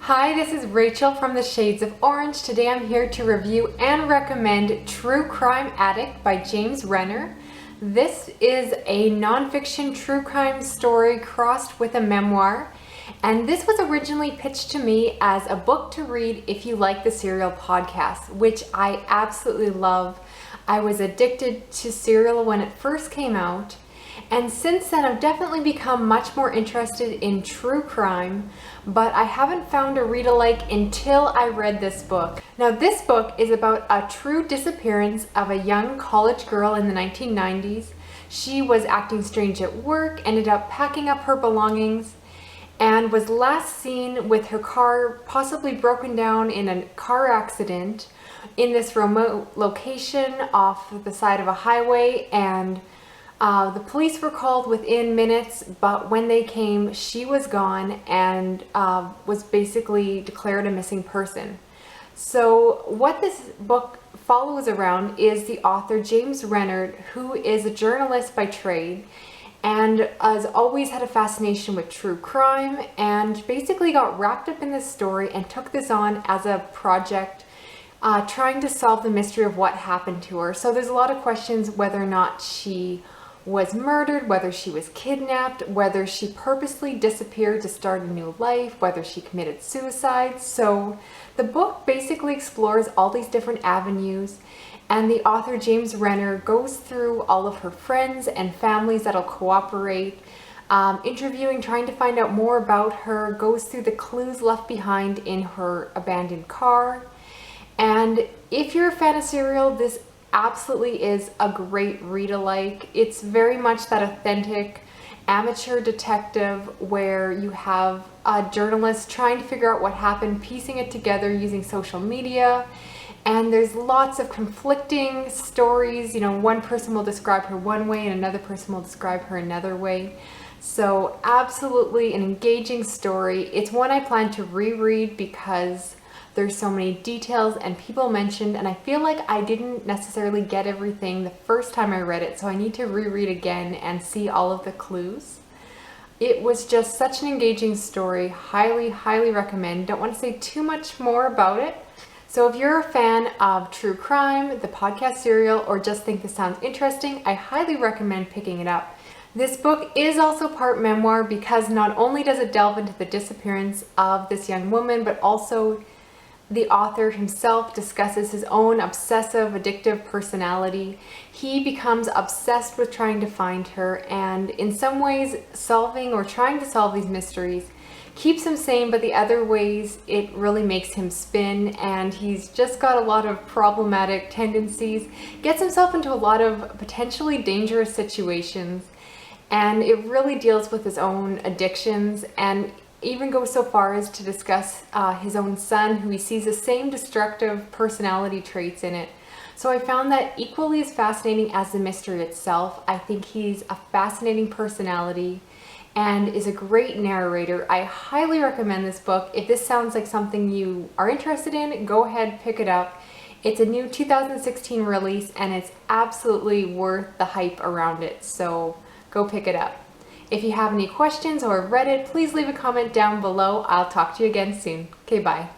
Hi, this is Rachel from the Shades of Orange. Today I'm here to review and recommend True Crime Addict by James Renner. This is a nonfiction true crime story crossed with a memoir, and this was originally pitched to me as a book to read if you like the Serial podcast, which I absolutely love. I was addicted to Serial when it first came out, and since then I've definitely become much more interested in true crime, but I haven't found a read-alike until I read this book. Now this book is about a true disappearance of a young college girl in the 1990s. She was acting strange at work, ended up packing up her belongings, and was last seen with her car possibly broken down in a car accident in this remote location off the side of a highway, and the police were called within minutes, but when they came, she was gone and was basically declared a missing person. So what this book follows around is the author James Renner, who is a journalist by trade and has always had a fascination with true crime, and basically got wrapped up in this story and took this on as a project trying to solve the mystery of what happened to her. So there's a lot of questions whether or not she was murdered, whether she was kidnapped, whether she purposely disappeared to start a new life, whether she committed suicide. So the book basically explores all these different avenues, and the author James Renner goes through all of her friends and families that'll cooperate, interviewing, trying to find out more about her, goes through the clues left behind in her abandoned car. And if you're a fan of Serial, this absolutely is a great read-alike. It's very much that authentic amateur detective where you have a journalist trying to figure out what happened, piecing it together using social media, and there's lots of conflicting stories. You know, one person will describe her one way and another person will describe her another way. So absolutely an engaging story. It's one I plan to reread because there's so many details and people mentioned, and I feel like I didn't necessarily get everything the first time I read it, so I need to reread again and see all of the clues. It was just such an engaging story. Highly recommend. Don't want to say too much more about it. So if you're a fan of true crime, the podcast Serial, or just think this sounds interesting, I highly recommend picking it up. This book is also part memoir because not only does it delve into the disappearance of this young woman, but also the author himself discusses his own obsessive, addictive personality. He becomes obsessed with trying to find her, and in some ways solving or trying to solve these mysteries keeps him sane, but the other ways it really makes him spin, and he's just got a lot of problematic tendencies, gets himself into a lot of potentially dangerous situations, and it really deals with his own addictions, and even goes so far as to discuss his own son, who he sees the same destructive personality traits in it. So I found that equally as fascinating as the mystery itself. I think he's a fascinating personality and is a great narrator. I highly recommend this book. If this sounds like something you are interested in, go ahead, pick it up. It's a new 2016 release and it's absolutely worth the hype around it, so go pick it up. If you have any questions or have read it, please leave a comment down below. I'll talk to you again soon. Okay, bye.